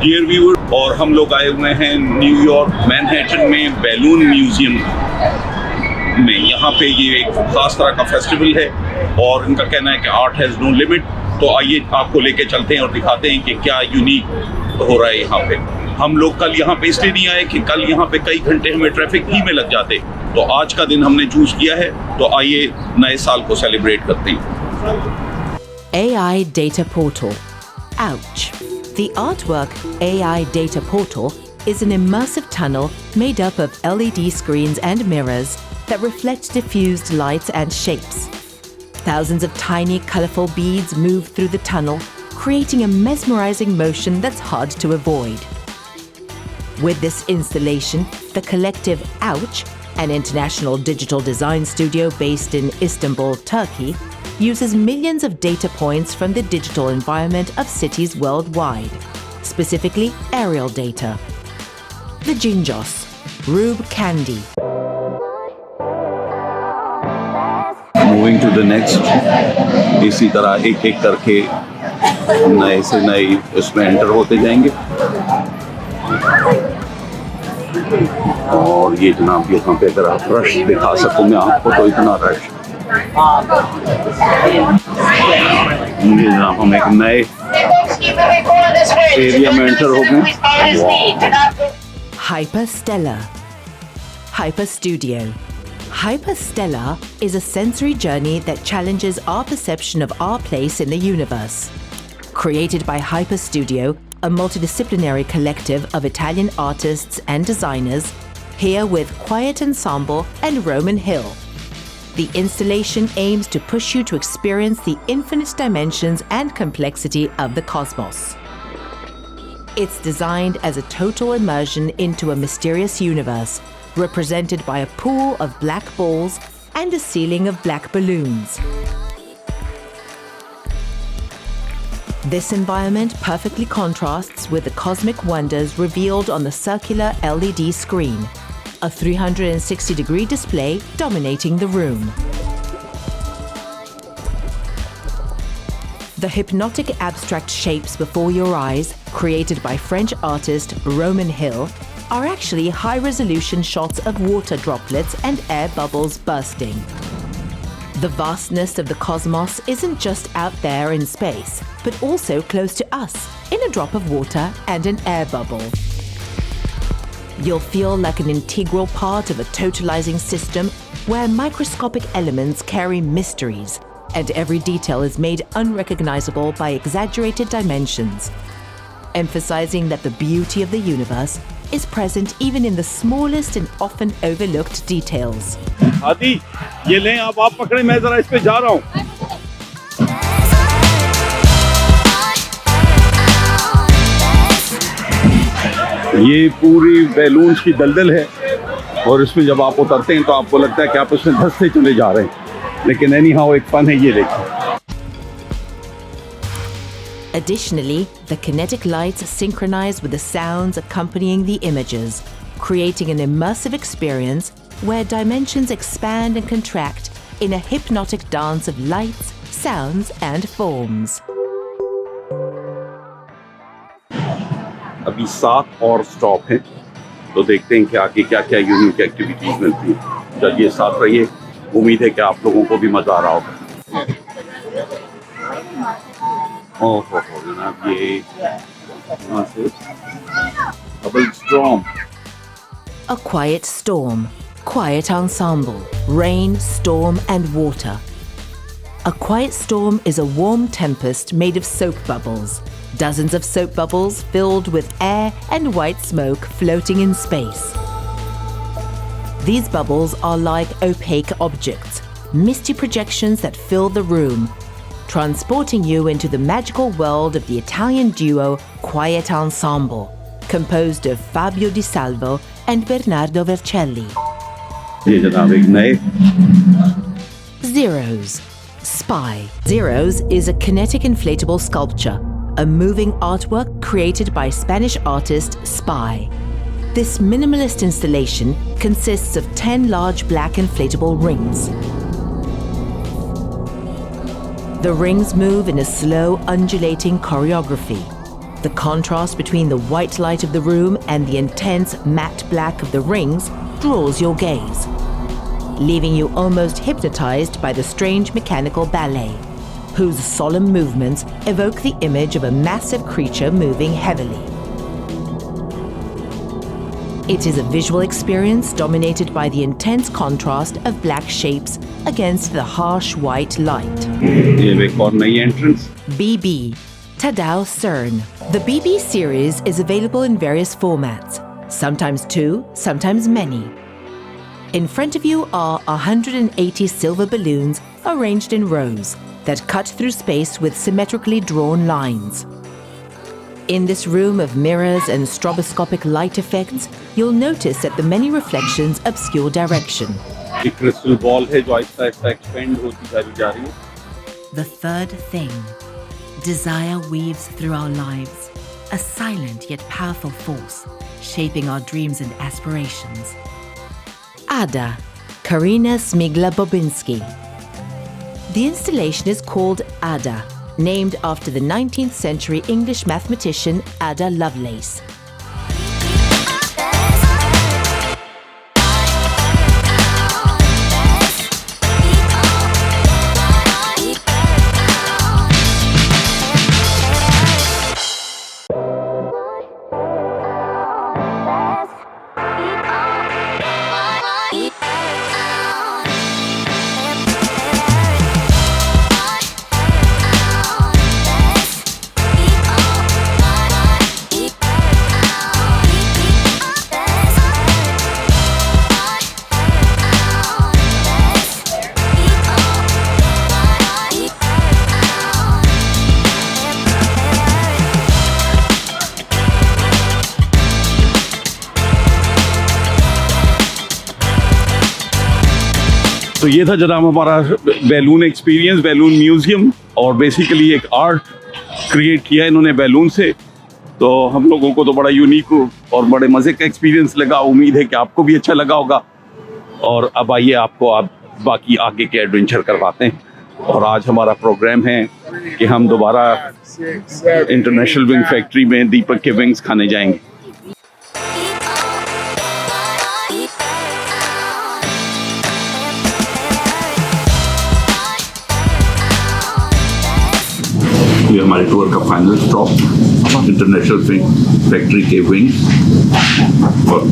Dear viewer, और हम लोग आए हुए हैं न्यूयॉर्क मैनहट्टन में बैलून म्यूजियम में। यहाँ पे ये एक खास तरह का फेस्टिवल है और इनका कहना है कि आर्ट हैज़ नो लिमिट। तो आइए आपको लेके चलते हैं और दिखाते हैं कि क्या यूनिक हो रहा है यहाँ पे। हम लोग कल यहाँ पे इसलिए नहीं आए कि कल यहाँ पे कई घंटे हमें ट्रैफिक ही में लग जाते, तो आज का दिन हमने चूज किया है। तो आइए नए साल को सेलिब्रेट करते हैं। AI Data Portal. Ouch! The artwork AI Data Portal is an immersive tunnel made up of LED screens and mirrors that reflect diffused lights and shapes. Thousands of tiny, colorful beads move through the tunnel, creating a mesmerizing motion that's hard to avoid. With this installation, the collective Ouch, an international digital design studio based in Istanbul, Turkey, uses millions of data points from the digital environment of cities worldwide, specifically aerial data. The Jinjos, Rube Candy. Moving to the next, इसी तरह एक एक करके नए से नए इसमें enter होते जाएंगे। और ये जनाब यहाँ पे अगर आप रश दिखा सकूँ मैं आपको, तो इतना रश। ये जनाब हम एक नए एरिया में एंटर हो गए। Hyperstellar. Hyperstudio. Hyperstellar is a sensory journey that challenges our perception of our place in the universe. Created by Hyperstudio, a multidisciplinary collective of Italian artists and designers, here with Quiet Ensemble and Roman Hill. The installation aims to push you to experience the infinite dimensions and complexity of the cosmos. It's designed as a total immersion into a mysterious universe, represented by a pool of black balls and a ceiling of black balloons. This environment perfectly contrasts with the cosmic wonders revealed on the circular LED screen, a 360-degree display dominating the room. The hypnotic abstract shapes before your eyes, created by French artist Roman Hill, are actually high-resolution shots of water droplets and air bubbles bursting. The vastness of the cosmos isn't just out there in space, but also close to us, in a drop of water and an air bubble. You'll feel like an integral part of a totalizing system where microscopic elements carry mysteries, and every detail is made unrecognizable by exaggerated dimensions, emphasizing that the beauty of the universe is present even in the smallest and often overlooked details. आदि, ये लें आप पकड़े, मैं जरा इस पे जा रहा हूँ। ये पूरी बैलून्स की दलदल है और इसमें जब आप उतरते हैं तो आपको लगता है कि आप उसमें धंसते चले जा रहे हैं, लेकिन एनी हाउ एक फन है। ये देखिए। Additionally, the kinetic lights synchronize with the sounds accompanying the images, creating an immersive experience where dimensions expand and contract in a hypnotic dance of lights, sounds, and forms. अभी 7 और stop हैं, तो देखते हैं कि आगे क्या क्या यूनिक एक्टिविटीज मिलती हैं। चलिए साथ रहिए, उम्मीद है कि आप लोगों को भी मजा आ रहा होगा। ओहो जनाब, ये यहाँ से bubble storm. A quiet storm, quiet ensemble, rain, storm, and water. A quiet storm is a warm tempest made of soap bubbles. Dozens of soap bubbles filled with air and white smoke floating in space. These bubbles are like opaque objects, misty projections that fill the room, transporting you into the magical world of the Italian duo Quiet Ensemble, composed of Fabio Di Salvo and Bernardo Vercelli. ये जनाब एक नए Zeros. Spy. Zeros is a kinetic inflatable sculpture, a moving artwork created by Spanish artist Spy. This minimalist installation consists of 10 large black inflatable rings. The rings move in a slow, undulating choreography. The contrast between the white light of the room and the intense matte black of the rings draws your gaze, leaving you almost hypnotized by the strange mechanical ballet, whose solemn movements evoke the image of a massive creature moving heavily. It is a visual experience dominated by the intense contrast of black shapes against the harsh white light. ये एक और नई entrance. BB, Tadao CERN. The BB series is available in various formats, sometimes two, sometimes many. In front of you are 180 silver balloons arranged in rows that cut through space with symmetrically drawn lines. In this room of mirrors and stroboscopic light effects, you'll notice that the many reflections obscure direction. एक crystal ball है जो आहिस्ता-आहिस्ता expand होती चली जा रही है. The third thing. Desire weaves through our lives, a silent yet powerful force, shaping our dreams and aspirations. Ada, Karina Smigla-Bobinski. The installation is called Ada, named after the 19th century English mathematician Ada Lovelace. तो ये था जनाब हमारा balloon experience, balloon museum. और basically एक art create किया इन्होंने balloon से. तो हम लोगों को तो बड़ा यूनिक और बड़े मज़े का एक्सपीरियंस लगा. उम्मीद है कि आपको भी अच्छा लगा होगा. और अब आइए आपको आप बाकी आगे के एडवेंचर करवाते हैं. और आज हमारा प्रोग्राम है कि हम दोबारा इंटरनेशनल विंग फैक्ट्री में दीपक के विंग्स खाने जाएंगे. ये हमारे टूर का final stop international wing factory के विंग. और